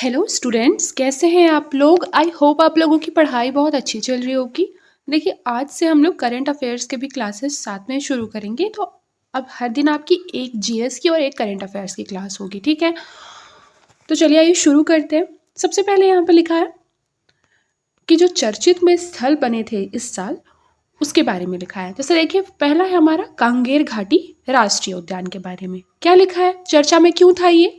Hello students, कैसे हैं आप लोग? आई होप आप लोगों की पढ़ाई बहुत अच्छी चल रही होगी। देखिए, आज से हम लोग करंट अफेयर्स के भी क्लासेस साथ में शुरू करेंगे। तो अब हर दिन आपकी एक जीएस की और एक करंट अफेयर्स की क्लास होगी, ठीक है? तो चलिए आइए शुरू करते हैं। सबसे पहले यहाँ पर लिखा है कि जो चर्चित में स्थल बने थे इस साल, उसके बारे में लिखा है। जैसे देखिए, पहला है हमारा कांगेर घाटी राष्ट्रीय उद्यान के बारे में। क्या लिखा है, चर्चा में क्यों था ये?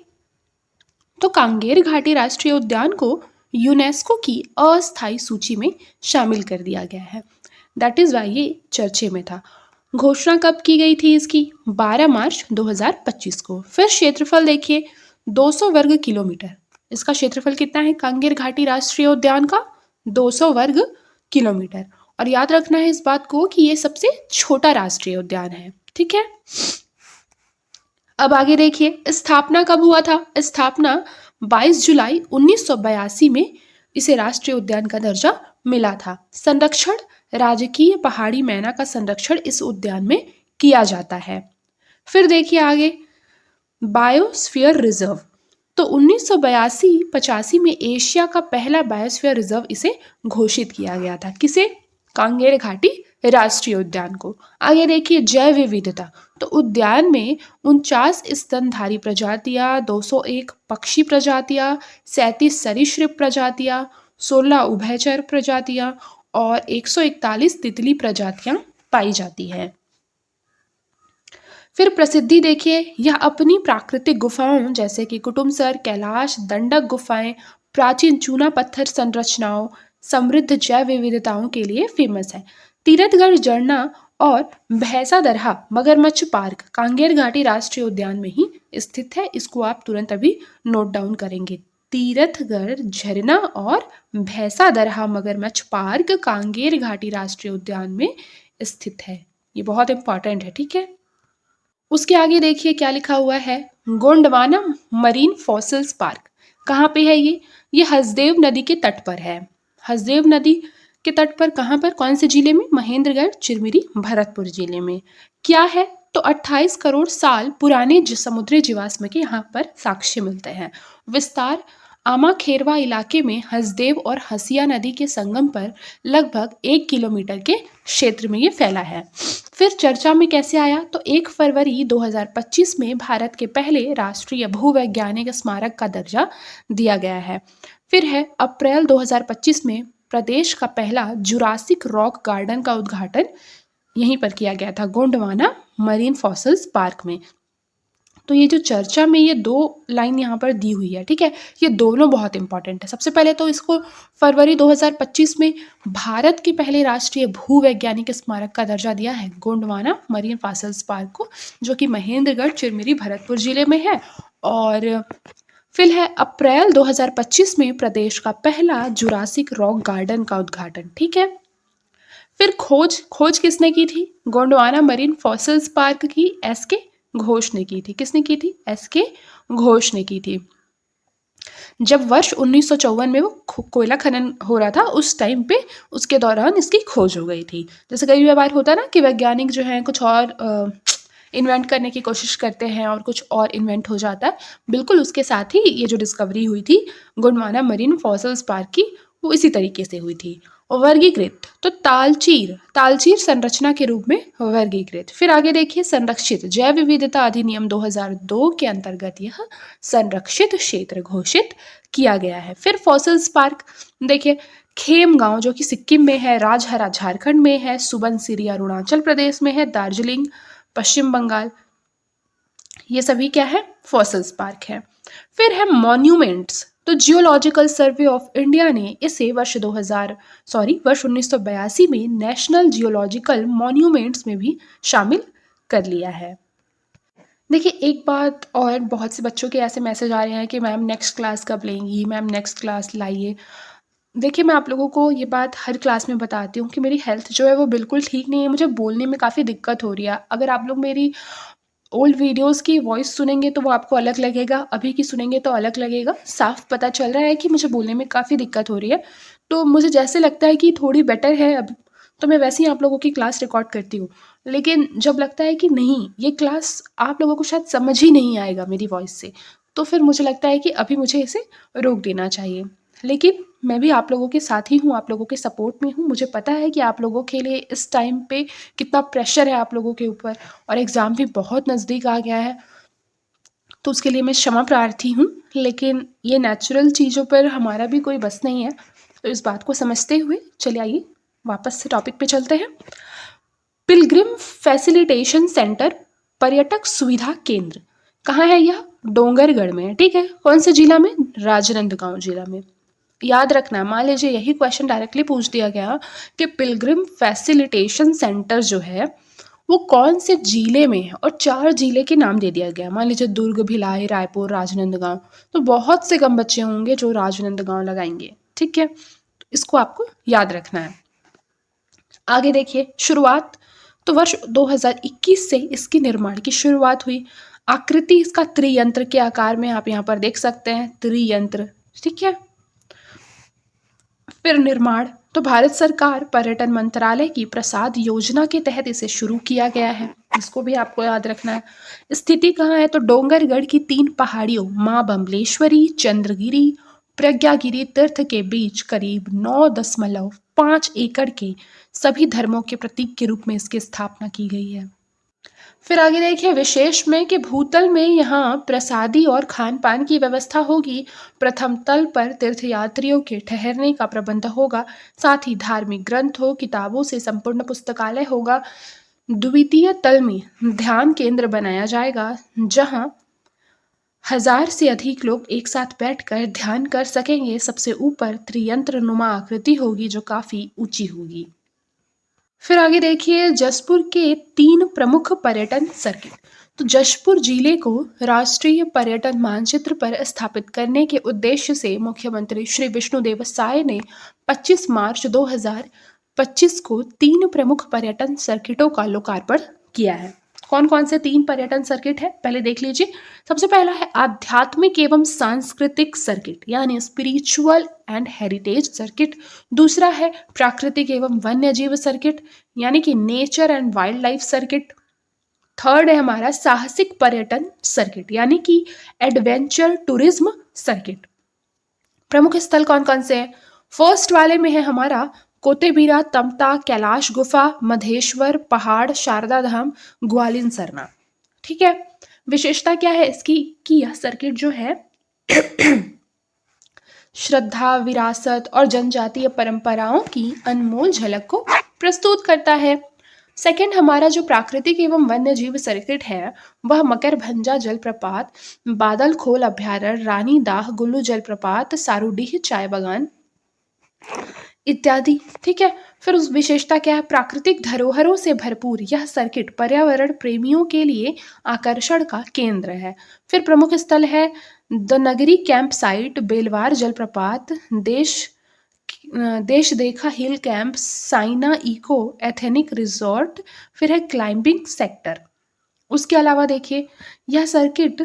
तो कांगेर घाटी राष्ट्रीय उद्यान को यूनेस्को की अस्थायी सूची में शामिल कर दिया गया है। दैट इज वाई ये चर्चे में था। घोषणा कब की गई थी इसकी? 12 मार्च 2025 को। फिर क्षेत्रफल देखिए, 200 वर्ग किलोमीटर। इसका क्षेत्रफल कितना है कांगेर घाटी राष्ट्रीय उद्यान का? 200 वर्ग किलोमीटर। और याद रखना है इस बात को कि ये सबसे छोटा राष्ट्रीय उद्यान है, ठीक है? अब आगे देखिए, स्थापना कब हुआ था? स्थापना 22 जुलाई 1982 में इसे राष्ट्रीय उद्यान का दर्जा मिला था। संरक्षण, राजकीय पहाड़ी मैना का संरक्षण इस उद्यान में किया जाता है। फिर देखिए आगे, बायोस्फीयर रिजर्व। तो 1982-85 में एशिया का पहला बायोस्फीयर रिजर्व इसे घोषित किया गया था। किसे? कांगेर घाटी राष्ट्रीय उद्यान को। आगे देखिए, जैव विविधता। तो उद्यान में 49 स्तनधारी प्रजातियां, 201 पक्षी प्रजातियां, 37 सरीसृप प्रजातियां, 16 उभयचर प्रजातियां और 141 तितली प्रजातियां पाई जाती हैं। फिर प्रसिद्धि देखिए, यह अपनी प्राकृतिक गुफाओं जैसे कि कुटुमसर, कैलाश, दंडक गुफाएं, प्राचीन चूना पत्थर संरचनाओं, समृद्ध जैव विविधताओं के लिए फेमस है। तीरथगढ़ झरना और भैंसा दरहा मगरमच्छ पार्क कांगेर घाटी राष्ट्रीय उद्यान में ही स्थित है। इसको आप तुरंत अभी नोट डाउन करेंगे। तीरथगढ़ झरना और भैंसा दरहा मगरमच्छ पार्क कांगेर घाटी राष्ट्रीय उद्यान में स्थित है। ये बहुत इंपॉर्टेंट है, ठीक है? उसके आगे देखिए क्या लिखा हुआ है, गोंडवाना मरीन फॉसिल्स पार्क। कहाँ पे है ये? ये हसदेव नदी के तट पर है। हसदेव नदी के तट पर कहाँ पर, कौन से जिले में? महेंद्रगढ़, चिरमिरी, भरतपुर जिले में। क्या है? तो 28 करोड़ साल पुराने समुद्री जीवाश्म के यहाँ पर साक्ष्य मिलते हैं। विस्तार, आमा खेरवा इलाके में हसदेव और हसिया नदी के संगम पर लगभग 1 किलोमीटर के क्षेत्र में ये फैला है। फिर चर्चा में कैसे आया? तो 1 फरवरी 2025 में भारत के पहले राष्ट्रीय भूवैज्ञानिक स्मारक का दर्जा दिया गया है। फिर है अप्रैल 2025 में प्रदेश का पहला जुरासिक रॉक गार्डन का उद्घाटन यहीं पर किया गया था, गोंडवाना मरीन फॉसिल्स पार्क में। तो ये जो चर्चा में ये 2 लाइन यहाँ पर दी हुई है, ठीक है? ये दोनों बहुत इंपॉर्टेंट है। सबसे पहले तो इसको फरवरी 2025 में भारत के पहले राष्ट्रीय भूवैज्ञानिक स्मारक का दर्जा दिया है गोंडवाना मरीन फॉसिल्स पार्क को, जो कि महेंद्रगढ़, चिरमिरी, भरतपुर जिले में है। और फिर है अप्रैल 2025 में प्रदेश का पहला जुरासिक रॉक गार्डन का उद्घाटन, ठीक है? फिर खोज किसने की थी? गोंडवाना मरीन फॉसिल्स पार्क की एसके घोष ने की थी। किसने की थी? एसके घोष ने की थी। जब वर्ष 1954 में वो कोयला खनन हो रहा था, उस टाइम पे उसके दौरान इसकी खोज हो गई थी। जैसे कई बार होता है ना कि वैज्ञानिक जो है कुछ और इन्वेंट करने की कोशिश करते हैं और कुछ और इन्वेंट हो जाता है। बिल्कुल उसके साथ ही ये जो डिस्कवरी हुई थी गोंडवाना मरीन फॉसिल्स पार्क की, वो इसी तरीके से हुई थी। वर्गीकृत, तो तालचीर संरचना के रूप में वर्गीकृत। फिर आगे देखिए, संरक्षित, जैव विविधता अधिनियम 2002 के अंतर्गत यह संरक्षित क्षेत्र घोषित किया गया है। फिर फॉसिल्स पार्क देखिए, खेमगांव जो कि सिक्किम में है, राजहरा झारखंड में है, सुबनसिरी अरुणाचल प्रदेश में है, दार्जिलिंग पश्चिम बंगाल, ये सभी क्या है? फॉसिल्स पार्क है। फिर है मॉन्यूमेंट्स। तो जियोलॉजिकल सर्वे ऑफ इंडिया ने इसे वर्ष 1982 में नेशनल जियोलॉजिकल मॉन्यूमेंट्स में भी शामिल कर लिया है। देखिए एक बात और, बहुत से बच्चों के ऐसे मैसेज आ रहे हैं कि मैम नेक्स्ट क्लास कब लेंगी, मैम नेक्स्ट क्लास लाइए। देखिए मैं आप लोगों को ये बात हर क्लास में बताती हूँ कि मेरी हेल्थ जो है वो बिल्कुल ठीक नहीं है, मुझे बोलने में काफ़ी दिक्कत हो रही है। अगर आप लोग मेरी ओल्ड वीडियोस की वॉइस सुनेंगे तो वो आपको अलग लगेगा, अभी की सुनेंगे तो अलग लगेगा। साफ पता चल रहा है कि मुझे बोलने में काफ़ी दिक्कत हो रही है। तो मुझे जैसे लगता है कि थोड़ी बेटर है अब, तो मैं वैसे ही आप लोगों की क्लास रिकॉर्ड करती हूँ। लेकिन जब लगता है कि नहीं, ये क्लास आप लोगों को शायद समझ ही नहीं आएगा मेरी वॉइस से, तो फिर मुझे लगता है कि अभी मुझे इसे रोक देना चाहिए। लेकिन मैं भी आप लोगों के साथ ही हूँ, आप लोगों के सपोर्ट में हूँ। मुझे पता है कि आप लोगों के लिए इस टाइम पे कितना प्रेशर है आप लोगों के ऊपर, और एग्ज़ाम भी बहुत नज़दीक आ गया है, तो उसके लिए मैं क्षमा प्रार्थी हूँ। लेकिन ये नेचुरल चीज़ों पर हमारा भी कोई बस नहीं है, तो इस बात को समझते हुए चलिए आइए वापस से टॉपिक पे चलते हैं। पिलग्रिम फैसिलिटेशन सेंटर, पर्यटक सुविधा केंद्र, कहाँ है यह? डोंगरगढ़ में है, ठीक है। कौन से जिला में? राजनांदगांव जिला में। याद रखना, मान लीजिए यही क्वेश्चन डायरेक्टली पूछ दिया गया कि पिलग्रिम फैसिलिटेशन सेंटर जो है वो कौन से जिले में है, और 4 जिले के नाम दे दिया गया। मान लीजिए दुर्ग, भिलाई, रायपुर, राजनांदगांव, तो बहुत से कम बच्चे होंगे जो राजनांदगांव लगाएंगे, ठीक है। तो इसको आपको याद रखना है। आगे देखिए, शुरुआत तो वर्ष 2021 से इसके निर्माण की शुरुआत हुई। आकृति इसका त्रियंत्र के आकार में आप यहाँ पर देख सकते हैं, त्रियंत्र, ठीक है। फिर निर्माण तो भारत सरकार पर्यटन मंत्रालय की प्रसाद योजना के तहत इसे शुरू किया गया है, इसको भी आपको याद रखना है। स्थिति कहाँ है? तो डोंगरगढ़ की 3 पहाड़ियों माँ बमलेश्वरी, चंद्रगिरी, प्रज्ञागिरी तीर्थ के बीच करीब 9.5 एकड़ के सभी धर्मों के प्रतीक के रूप में इसकी स्थापना की गई है। फिर आगे देखिए विशेष में कि भूतल में यहाँ प्रसादी और खान पान की व्यवस्था होगी। प्रथम तल पर तीर्थयात्रियों के ठहरने का प्रबंध होगा, साथ ही धार्मिक ग्रंथों किताबों से संपूर्ण पुस्तकालय होगा। द्वितीय तल में ध्यान केंद्र बनाया जाएगा, जहाँ 1000 से अधिक लोग एक साथ बैठकर ध्यान कर सकेंगे। सबसे ऊपर त्रियंत्र नुमा आकृति होगी जो काफी ऊंची होगी। फिर आगे देखिए जशपुर के 3 प्रमुख पर्यटन सर्किट। तो जशपुर जिले को राष्ट्रीय पर्यटन मानचित्र पर स्थापित करने के उद्देश्य से मुख्यमंत्री श्री विष्णुदेव साय ने 25 मार्च 2025 को 3 प्रमुख पर्यटन सर्किटों का लोकार्पण किया है। कौन कौन से 3 पर्यटन सर्किट है पहले देख लीजिए। सबसे पहला है आध्यात्मिक एवं सांस्कृतिक सर्किट, यानी स्पिरिचुअल एंड हेरिटेज सर्किट। दूसरा है प्राकृतिक एवं वन्य जीव सर्किट, यानी कि nature and wild life circuit. Third है हमारा साहसिक पर्यटन सर्किट, यानी कि एडवेंचर टूरिज्म सर्किट। प्रमुख स्थल कौन कौन से हैं? फर्स्ट वाले में है हमारा कोतेबीरा, तमता, कैलाश गुफा, मधेश्वर पहाड़, शारदा धाम, ग्वालिन सरना, ठीक है। विशेषता क्या है इसकी कि यह सर्किट जो है श्रद्धा, विरासत और जनजातीय परंपराओं की अनमोल झलक को प्रस्तुत करता है। सेकंड हमारा जो प्राकृतिक एवं वन्य जीव सर्किट है वह मकरभंजा जलप्रपात, बादल खोल अभ्यारण्य, रानी दाह गुल्लू जलप्रपात, सारूडीह चाय बागान इत्यादि, ठीक है। फिर उस विशेषता क्या है? प्राकृतिक धरोहरों से भरपूर यह सर्किट पर्यावरण प्रेमियों के लिए आकर्षण का केंद्र है। फिर प्रमुख स्थल है द नगरी कैंप साइट, बेलवार जलप्रपात, Desh Dekha hill camp, Saina eco ethnic resort. फिर है क्लाइंबिंग सेक्टर। उसके अलावा देखिए यह सर्किट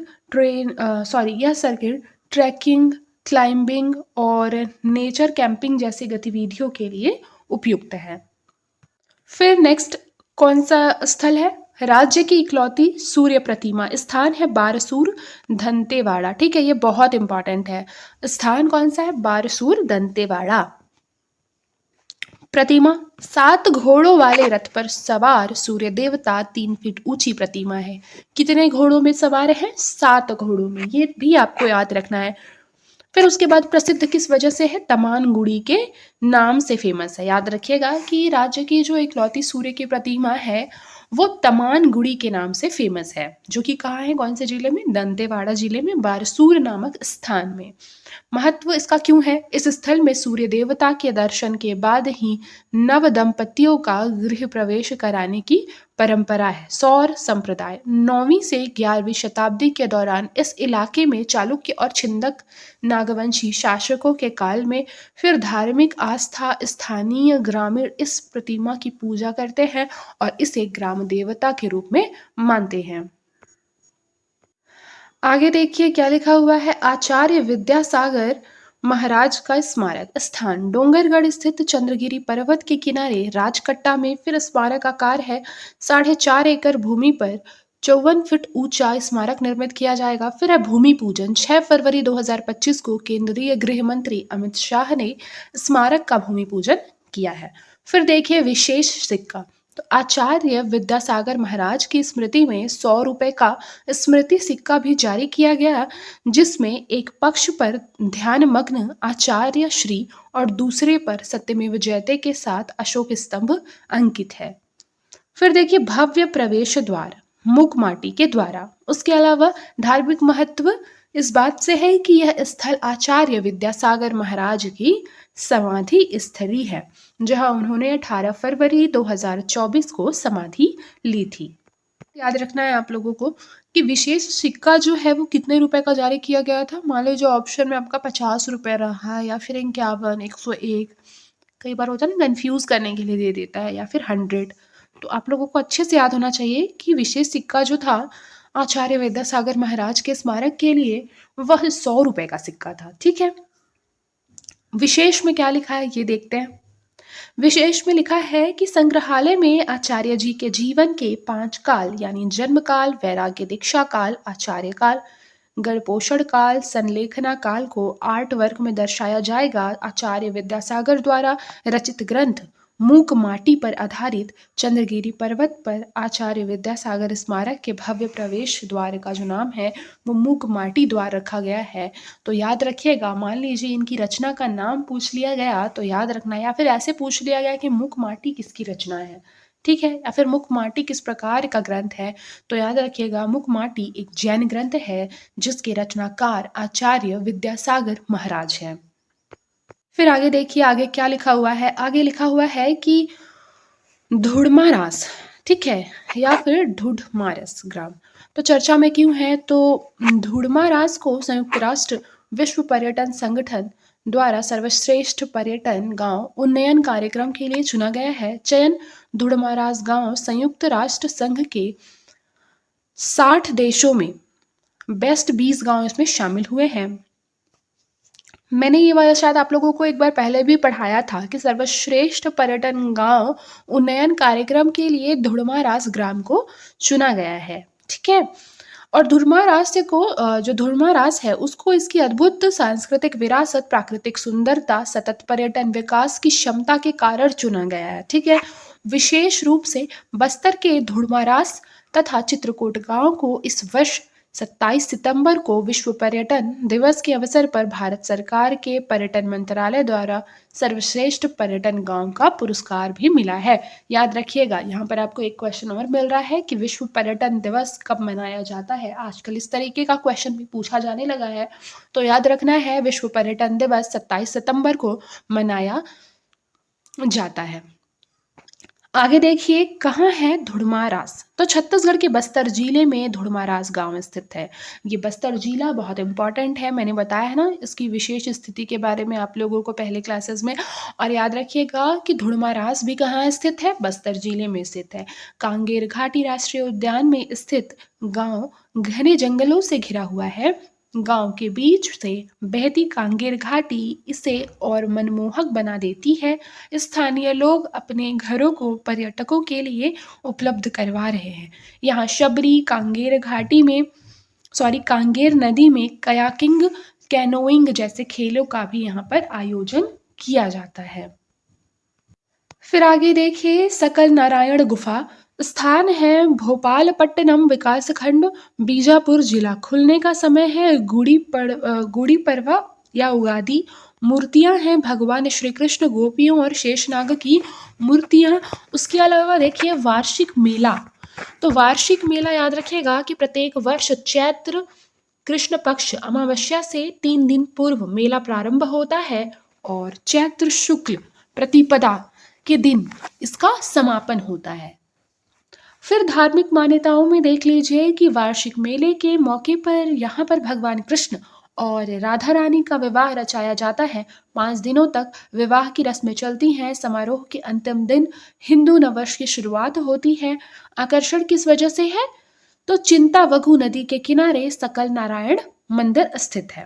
ट्रैकिंग, क्लाइंबिंग और नेचर कैंपिंग जैसी गतिविधियों के लिए उपयुक्त है। फिर नेक्स्ट कौन सा स्थल है? राज्य की इकलौती सूर्य प्रतिमा, स्थान है बारसूर दंतेवाड़ा, ठीक है। ये बहुत इंपॉर्टेंट है। स्थान कौन सा है? बारसूर दंतेवाड़ा। प्रतिमा 7 घोड़ों वाले रथ पर सवार सूर्य देवता 3 फीट ऊंची प्रतिमा है। कितने घोड़ों में सवार है? 7 घोड़ों में, ये भी आपको याद रखना है। फिर उसके बाद प्रसिद्ध किस वजह से है? तमानगुड़ी के नाम से फेमस है। याद रखिएगा कि राज्य की जो इकलौती सूर्य की प्रतिमा है वो तमानगुड़ी के नाम से फेमस है, जो कि कहाँ है? कौन से जिले में? दंतेवाड़ा जिले में बारसूर नामक स्थान में। महत्व इसका क्यों है? इस स्थल में सूर्य देवता के दर्शन के बाद ही नव दंपतियों का गृह प्रवेश कराने की परंपरा है। सौर संप्रदाय 9वीं से 11वीं शताब्दी के दौरान इस इलाके में चालुक्य और छिंदक नागवंशी शासकों के काल में। फिर धार्मिक आस्था, स्थानीय ग्रामीण इस प्रतिमा की पूजा करते हैं और इसे ग्राम देवता के रूप में मानते हैं। आगे देखिए क्या लिखा हुआ है? आचार्य विद्यासागर महाराज का स्मारक स्थान डोंगरगढ़ स्थित चंद्रगिरी पर्वत के किनारे राजकट्टा में। फिर स्मारक आकार है 4.5 एकड़ भूमि पर 54 फीट ऊंचा स्मारक निर्मित किया जाएगा। फिर है भूमि पूजन। 6 फरवरी 2025 को केंद्रीय गृह मंत्री अमित शाह ने स्मारक का भूमि पूजन किया है। फिर देखिए विशेष सिक्का। तो आचार्य विद्यासागर महाराज की स्मृति में 100 रुपए का स्मृति सिक्का भी जारी किया गया, जिसमें एक पक्ष पर ध्यानमग्न आचार्य श्री और दूसरे पर सत्यमेव जयते के साथ अशोक स्तंभ अंकित है। फिर देखिए भव्य प्रवेश द्वार मूक माटी के द्वारा। उसके अलावा धार्मिक महत्व इस बात से है कि यह स्थल आचार्य विद्यासागर महाराज की समाधि स्थली है, जहां उन्होंने 18 फरवरी 2024 को समाधि ली थी। याद रखना है आप लोगों को कि विशेष सिक्का जो है वो कितने रुपए का जारी किया गया था। मान लो जो ऑप्शन में आपका 50 रुपए रहा या फिर 51, 101, कई बार होता है ना कंफ्यूज करने के लिए दे देता है, या फिर 100। तो आप लोगों को अच्छे से याद होना चाहिए कि विशेष सिक्का जो था आचार्य विद्यासागर महाराज के स्मारक के लिए वह 100 रुपए का सिक्का था। ठीक है। विशेष में क्या लिखा है ये देखते हैं। विशेष में लिखा है कि संग्रहालय में आचार्य जी के जीवन के 5 काल यानी जन्म काल, वैराग्य दीक्षा काल, आचार्य काल, गणपोषण काल, संलेखना काल को आर्ट वर्क में दर्शाया जाएगा। आचार्य विद्यासागर द्वारा रचित ग्रंथ मूक माटी पर आधारित चंद्रगिरी पर्वत पर आचार्य विद्यासागर स्मारक के भव्य प्रवेश द्वार का जो नाम है वो मूक माटी द्वार रखा गया है। तो याद रखिएगा, मान लीजिए इनकी रचना का नाम पूछ लिया गया तो याद रखना, या फिर ऐसे पूछ लिया गया कि मूक माटी किसकी रचना है, ठीक है, या फिर मूक माटी किस प्रकार का ग्रंथ है, तो याद रखिएगा मूक माटी एक जैन ग्रंथ है जिसके रचनाकार आचार्य विद्यासागर महाराज हैं। फिर आगे देखिए आगे क्या लिखा हुआ है। आगे लिखा हुआ है कि धुड़मारास, ठीक है, या फिर ढूढ़मारस ग्राम तो चर्चा में क्यों है। तो धुड़मारास को संयुक्त राष्ट्र विश्व पर्यटन संगठन द्वारा सर्वश्रेष्ठ पर्यटन गांव उन्नयन कार्यक्रम के लिए चुना गया है। चयन धुड़मारास गांव संयुक्त राष्ट्र संघ के 60 देशों में बेस्ट 20 गांव इसमें शामिल हुए हैं। मैंने ये वाला शायद आप लोगों को एक बार पहले भी पढ़ाया था कि सर्वश्रेष्ठ पर्यटन गांव उन्नयन कार्यक्रम के लिए धुड़मारास ग्राम को चुना गया है। ठीक है। और धुड़मारास को जो धुड़मारास है उसको इसकी अद्भुत सांस्कृतिक विरासत, प्राकृतिक सुंदरता, सतत पर्यटन विकास की क्षमता के कारण चुना गया है। ठीक है। विशेष रूप से बस्तर के धुड़मारास तथा चित्रकूट गांव को इस वर्ष 27 सितंबर को विश्व पर्यटन दिवस के अवसर पर भारत सरकार के पर्यटन मंत्रालय द्वारा सर्वश्रेष्ठ पर्यटन गांव का पुरस्कार भी मिला है। याद रखिएगा, यहाँ पर आपको एक क्वेश्चन और मिल रहा है कि विश्व पर्यटन दिवस कब मनाया जाता है। आजकल इस तरीके का क्वेश्चन भी पूछा जाने लगा है, तो याद रखना है विश्व पर्यटन दिवस 27 सितंबर को मनाया जाता है। आगे देखिए कहाँ है धुड़मारास। तो छत्तीसगढ़ के बस्तर जिले में धुड़मारास गांव स्थित है। ये बस्तर जिला बहुत इंपॉर्टेंट है, मैंने बताया है ना इसकी विशेष स्थिति के बारे में आप लोगों को पहले क्लासेस में। और याद रखिएगा कि धुड़मारास भी कहाँ स्थित है, बस्तर जिले में स्थित है। कांगेर घाटी राष्ट्रीय उद्यान में स्थित गांव घने जंगलों से घिरा हुआ है। गांव के बीच से बहती कांगेर घाटी इसे और मनमोहक बना देती है। स्थानीय लोग अपने घरों को पर्यटकों के लिए उपलब्ध करवा रहे हैं। यहाँ शबरी कांगेर घाटी में कांगेर नदी में कयाकिंग, कैनोइंग जैसे खेलों का भी यहाँ पर आयोजन किया जाता है। फिर आगे देखिए सकल नारायण गुफा स्थान है भोपालपट्टनम विकासखंड, बीजापुर जिला। खुलने का समय है गुड़ी पड़वा या उगादी। मूर्तियां हैं भगवान श्री कृष्ण, गोपियों और शेषनाग की मूर्तियां। उसके अलावा देखिए वार्षिक मेला। तो वार्षिक मेला याद रखिएगा कि प्रत्येक वर्ष चैत्र कृष्ण पक्ष अमावस्या से 3 दिन पूर्व मेला प्रारंभ होता है और चैत्र शुक्ल प्रतिपदा के दिन इसका समापन होता है। फिर धार्मिक मान्यताओं में देख लीजिए कि वार्षिक मेले के मौके पर यहाँ पर भगवान कृष्ण और राधा रानी का विवाह रचाया जाता है। 5 दिनों तक विवाह की रस्में चलती हैं। समारोह के अंतिम दिन हिंदू नववर्ष की शुरुआत होती है। आकर्षण किस वजह से है, तो चिंतावघु नदी के किनारे सकल नारायण मंदिर स्थित है।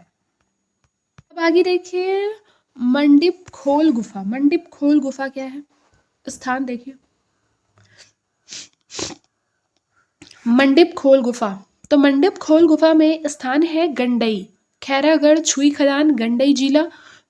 अब आगे देखिए मंडिप खोल गुफा। मंडिप खोल गुफा क्या है, स्थान देखिए मंडिप खोल गुफा। तो मंडिप खोल गुफा में स्थान है गंडई, खैरागढ़, छुई खदान, गंडई जिला।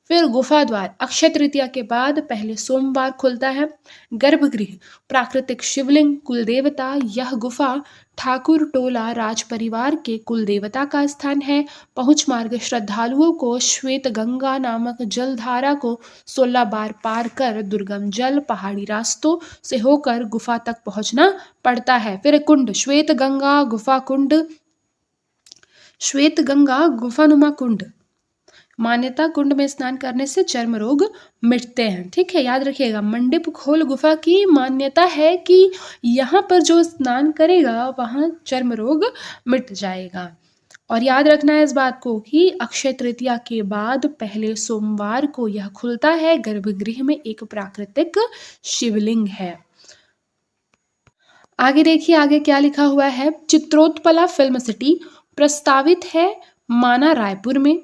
फिर गुफा द्वार अक्षय तृतीया के बाद पहले सोमवार खुलता है। गर्भगृह, प्राकृतिक शिवलिंग, कुल देवता। यह गुफा ठाकुर टोला राज परिवार के कुल देवता का स्थान है। पहुंच मार्ग, श्रद्धालुओं को श्वेत गंगा नामक जलधारा को 16 बार पार कर दुर्गम जल पहाड़ी रास्तों से होकर गुफा तक पहुंचना पड़ता है। फिर कुंड, श्वेत गंगा गुफा कुंड, श्वेत गंगा गुफानुमा कुंड। मान्यता, कुंड में स्नान करने से चर्म रोग मिटते हैं। ठीक है, याद रखिएगा। मंडिप खोल गुफा की मान्यता है कि यहाँ पर जो स्नान करेगा वहाँ चर्म रोग मिट जाएगा। और याद रखना है इस बात को कि अक्षय तृतीया के बाद पहले सोमवार को यह खुलता है। गर्भगृह में एक प्राकृतिक शिवलिंग है। आगे देखिए, आगे क्या लिखा हुआ है। चित्रोत्पला फिल्म सिटी प्रस्तावित है माना रायपुर में,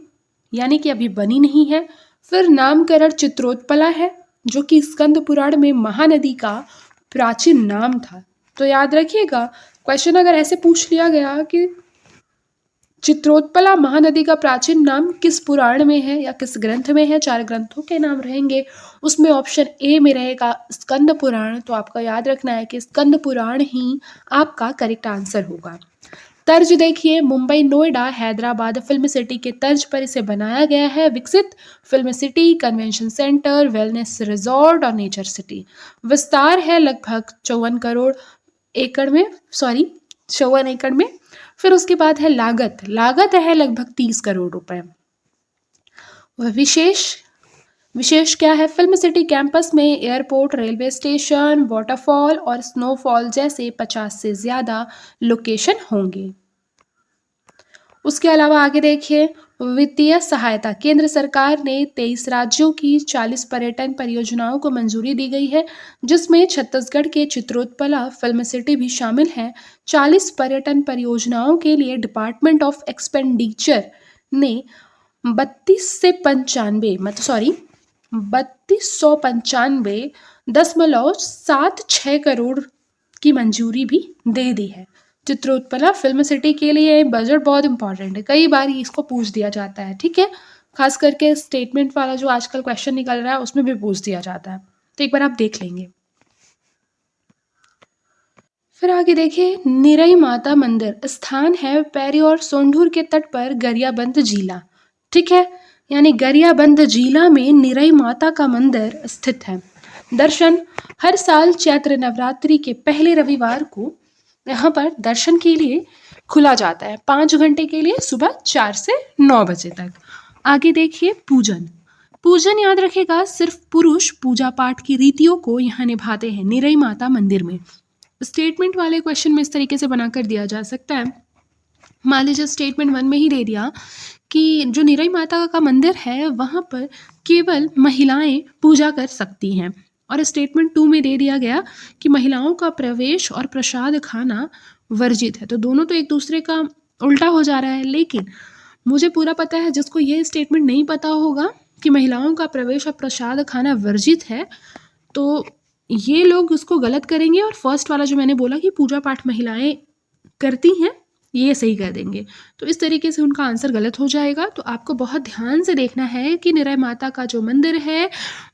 यानी कि अभी बनी नहीं है। फिर नामकरण चित्रोत्पला है, जो कि स्कंद पुराण में महानदी का प्राचीन नाम था। तो याद रखिएगा, क्वेश्चन अगर ऐसे पूछ लिया गया कि चित्रोत्पला महानदी का प्राचीन नाम किस पुराण में है या किस ग्रंथ में है, 4 ग्रंथों के नाम रहेंगे, उसमें ऑप्शन ए में रहेगा स्कंद पुराण। तो आपका याद रखना है कि स्कंद पुराण ही आपका करेक्ट आंसर होगा। तर्ज देखिए, मुंबई, नोएडा, हैदराबाद फिल्म सिटी के तर्ज पर इसे बनाया गया है। विकसित, film city, convention centre, wellness resort और नेचर सिटी। विस्तार है लगभग 54 एकड़ में। फिर उसके बाद है लागत है लगभग 30 करोड़ रुपए। वह विशेष क्या है। फिल्म सिटी कैंपस में एयरपोर्ट, रेलवे स्टेशन, वाटरफॉल और स्नोफॉल जैसे 50 से ज्यादा लोकेशन होंगे। उसके अलावा आगे देखिए, वित्तीय सहायता। केंद्र सरकार ने 23 राज्यों की 40 पर्यटन परियोजनाओं को मंजूरी दी गई है, जिसमें छत्तीसगढ़ के चित्रोत्पला फिल्म सिटी भी शामिल है। 40 पर्यटन परियोजनाओं के लिए डिपार्टमेंट ऑफ एक्सपेंडिचर ने 3295.76 करोड़ की मंजूरी भी दे दी है। चित्रोत्पला फिल्म सिटी के लिए बजट बहुत इंपॉर्टेंट है, कई बार इसको पूछ दिया जाता है। ठीक है, खास करके स्टेटमेंट वाला जो आजकल क्वेश्चन निकल रहा है उसमें भी पूछ दिया जाता है, तो एक बार आप देख लेंगे। फिर आगे देखिए, निरई माता मंदिर स्थान है पैरी और सोंढूर के तट पर गरियाबंद जिला। ठीक है, यानी गरियाबंद जिला में निरई माता का मंदिर स्थित है। दर्शन, हर साल चैत्र नवरात्रि के पहले रविवार को यहाँ पर दर्शन के लिए खुला जाता है, 5 घंटे के लिए, सुबह 4 से 9 बजे तक। आगे देखिए, पूजन याद रखेगा, सिर्फ पुरुष पूजा पाठ की रीतियों को यहाँ निभाते हैं निरई माता मंदिर में। स्टेटमेंट वाले क्वेश्चन में इस तरीके से बनाकर दिया जा सकता है। मान लीजिए स्टेटमेंट 1 में ही दे दिया कि जो निरई माता का मंदिर है वहाँ पर केवल महिलाएं पूजा कर सकती हैं, और स्टेटमेंट 2 में दे दिया गया कि महिलाओं का प्रवेश और प्रसाद खाना वर्जित है। तो दोनों तो एक दूसरे का उल्टा हो जा रहा है, लेकिन मुझे पूरा पता है जिसको ये स्टेटमेंट नहीं पता होगा कि महिलाओं का प्रवेश और प्रसाद खाना वर्जित है, तो ये लोग उसको गलत करेंगे, और फर्स्ट वाला जो मैंने बोला कि पूजा पाठ महिलाएं करती हैं, ये सही कर देंगे। तो इस तरीके से उनका आंसर गलत हो जाएगा। तो आपको बहुत ध्यान से देखना है कि निरई माता का जो मंदिर है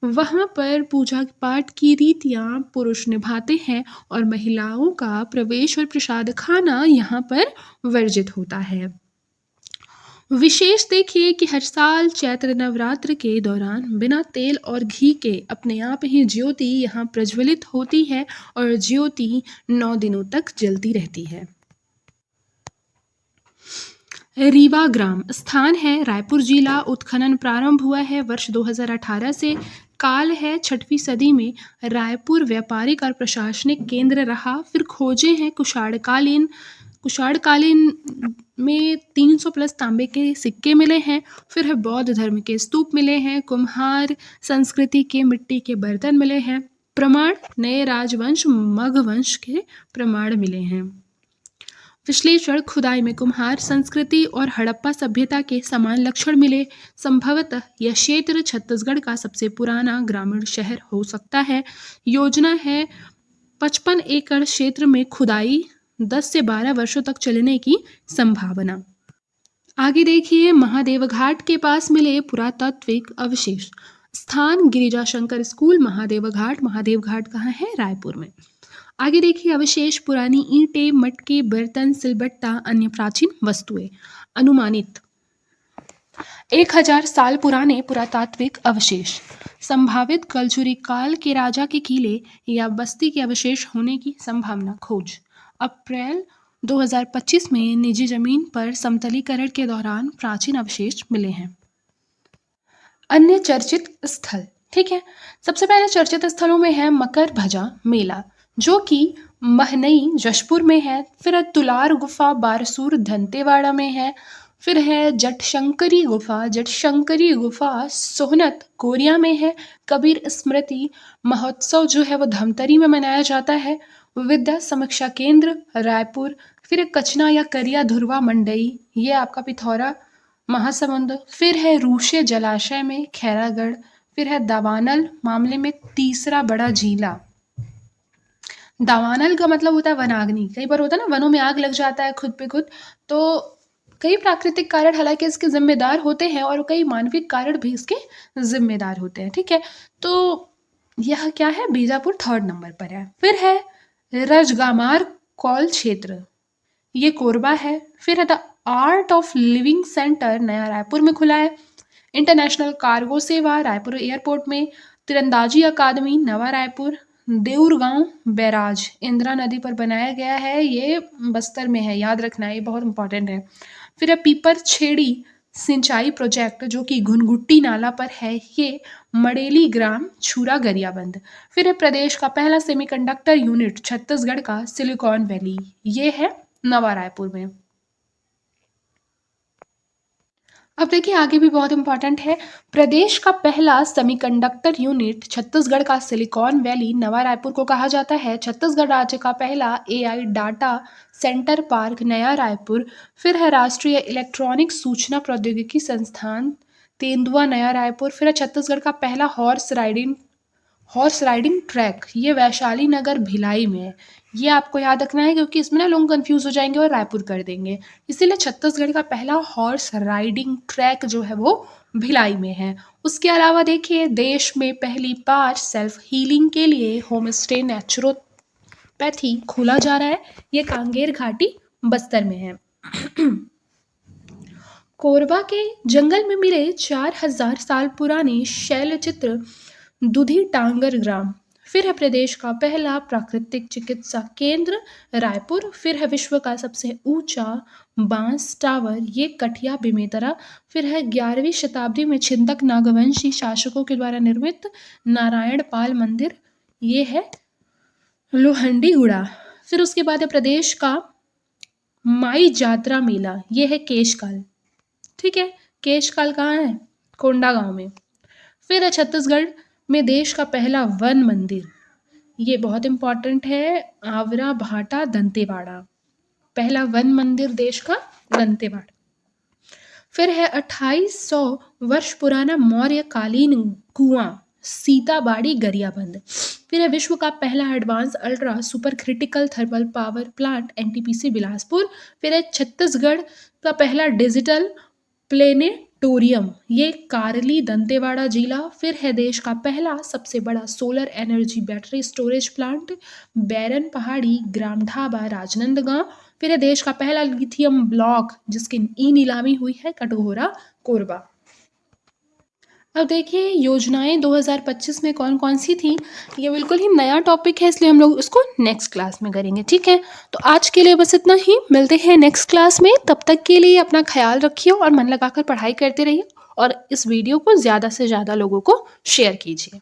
वहाँ पर पूजा पाठ की रीतियाँ पुरुष निभाते हैं, और महिलाओं का प्रवेश और प्रसाद खाना यहाँ पर वर्जित होता है। विशेष देखिए कि हर साल चैत्र नवरात्र के दौरान बिना तेल और घी के अपने आप ही ज्योति यहाँ प्रज्वलित होती है, और ज्योति 9 दिनों तक जलती रहती है। रीवा ग्राम स्थान है रायपुर जिला। उत्खनन प्रारंभ हुआ है वर्ष 2018 से। काल है 6वीं सदी में रायपुर व्यापारिक और प्रशासनिक केंद्र रहा। फिर खोजे हैं कुषाणकालीन में 300 प्लस तांबे के सिक्के मिले हैं। फिर है बौद्ध धर्म के स्तूप मिले हैं। कुम्हार संस्कृति के मिट्टी के बर्तन मिले हैं। प्रमाण, नए राजवंश मगध वंश के प्रमाण मिले हैं। विश्लेषण, खुदाई में कुम्हार संस्कृति और हड़प्पा सभ्यता के समान लक्षण मिले। संभवतः यह क्षेत्र छत्तीसगढ़ का सबसे पुराना ग्रामीण शहर हो सकता है। योजना है 55 एकड़ क्षेत्र में खुदाई 10 से 12 वर्षों तक चलने की संभावना। आगे देखिए, महादेव घाट के पास मिले पुरातात्विक अवशेष। स्थान गिरिजाशंकर स्कूल महादेव घाट। महादेव घाट कहाँ है? रायपुर में। आगे देखिए, अवशेष पुरानी ईंटें, मटके, बर्तन, सिलबट्टा, अन्य प्राचीन वस्तुएं। अनुमानित 1000 साल पुराने पुरातात्विक अवशेष। संभावित कलचुरी काल के राजा के किले या बस्ती के अवशेष होने की संभावना। खोज अप्रैल 2025 में निजी जमीन पर समतलीकरण के दौरान प्राचीन अवशेष मिले हैं। अन्य चर्चित स्थल, ठीक है। सबसे पहले चर्चित स्थलों में है मकर भजा मेला, जो कि महनई जशपुर में है। फिर है तुलार गुफा बारसूर दंतेवाड़ा में है। फिर है जटशंकरी गुफा। जटशंकरी गुफा सोहनत कोरिया में है। कबीर स्मृति महोत्सव जो है वो धमतरी में मनाया जाता है। विद्या समीक्षा केंद्र रायपुर। फिर कचना या करिया धुरवा मंडई, ये आपका पिथौरा महासमुंद। फिर है रूशे जलाशय में खैरागढ़। फिर है दावानल मामले में तीसरा बड़ा झीला। दावानल का मतलब होता है वनाग्नि। कई बार होता है ना, वनों में आग लग जाता है खुद पे खुद। तो कई प्राकृतिक कारण हालांकि इसके जिम्मेदार होते हैं और कई मानवीय कारण भी इसके जिम्मेदार होते हैं, ठीक है। तो यह क्या है? बीजापुर 3rd नंबर पर है। फिर है रजगामार कौल क्षेत्र, ये कोरबा है। फिर है the art of living centre नया रायपुर में खुला है। इंटरनेशनल कार्गो सेवा रायपुर एयरपोर्ट में। तीरंदाजी अकादमी नवा रायपुर। देउरगांव बैराज इंदिरा नदी पर बनाया गया है, ये बस्तर में है, याद रखना है, ये बहुत इंपॉर्टेंट है। फिर है पीपर छेड़ी सिंचाई प्रोजेक्ट जो कि घुनघुट्टी नाला पर है, ये मड़ेली ग्राम छूरा गरियाबंद। फिर है प्रदेश का पहला सेमीकंडक्टर यूनिट छत्तीसगढ़ का सिलिकॉन वैली, ये है नवा रायपुर में। अब देखिए आगे भी बहुत इंपॉर्टेंट है। प्रदेश का पहला सेमीकंडक्टर यूनिट छत्तीसगढ़ का सिलिकॉन वैली नवा रायपुर को कहा जाता है। छत्तीसगढ़ राज्य का पहला एआई डाटा सेंटर पार्क नया रायपुर। फिर है राष्ट्रीय इलेक्ट्रॉनिक सूचना प्रौद्योगिकी संस्थान तेंदुआ नया रायपुर। फिर है छत्तीसगढ़ का पहला हॉर्स राइडिंग ट्रैक, ये वैशाली नगर भिलाई में है। ये आपको याद रखना है क्योंकि इसमें ना लोग कंफ्यूज हो जाएंगे और रायपुर कर देंगे, इसीलिए छत्तीसगढ़ का पहला हॉर्स राइडिंग ट्रैक जो है वो भिलाई में है। उसके अलावा देखिए, देश में पहली बार सेल्फ हीलिंग के लिए होम स्टे नेचुरोपैथी खोला जा रहा है, ये कांगेर घाटी बस्तर में है। कोरबा के जंगल में मिले 4000 साल पुराने शैलचित्र दुधी टांगर ग्राम। फिर है प्रदेश का पहला प्राकृतिक चिकित्सा केंद्र रायपुर। फिर है विश्व का सबसे ऊंचा बांस टावर, ये कठिया बेमेतरा। फिर है 11वीं शताब्दी में छिंदक नागवंशी शासकों के द्वारा निर्मित नारायण पाल मंदिर, ये है लोहंडीगुड़ा। फिर उसके बाद है प्रदेश का माई जात्रा मेला, ये है केशकाल, ठीक है। केशकाल कहाँ है? कोंडागांव में। फिर है छत्तीसगढ़ में देश का पहला वन मंदिर, ये बहुत इंपॉर्टेंट है, आवरा भाटा दंतेवाड़ा, पहला वन मंदिर देश का दंतेवाड़ा। फिर है 2800 वर्ष पुराना मौर्यकालीन कुआं सीताबाड़ी गरियाबंद। फिर है विश्व का पहला advance ultra super critical thermal power plant NTPC Bilaspur. फिर है छत्तीसगढ़ का पहला डिजिटल प्लेनेटोरियम, ये कारली दंतेवाड़ा जिला। फिर है देश का पहला सबसे बड़ा solar energy battery storage plant Bairan पहाड़ी ग्राम ढाबा राजनांदगांव। फिर है देश का पहला लिथियम ब्लॉक जिसकी ई नीलामी हुई है कटघोरा कोरबा। अब देखिए योजनाएं 2025 में कौन कौन सी थी, ये बिल्कुल ही नया टॉपिक है इसलिए हम लोग उसको नेक्स्ट क्लास में करेंगे, ठीक है। तो आज के लिए बस इतना ही, मिलते हैं नेक्स्ट क्लास में। तब तक के लिए अपना ख्याल रखिए और मन लगाकर पढ़ाई करते रहिए और इस वीडियो को ज़्यादा से ज़्यादा लोगों को शेयर कीजिए।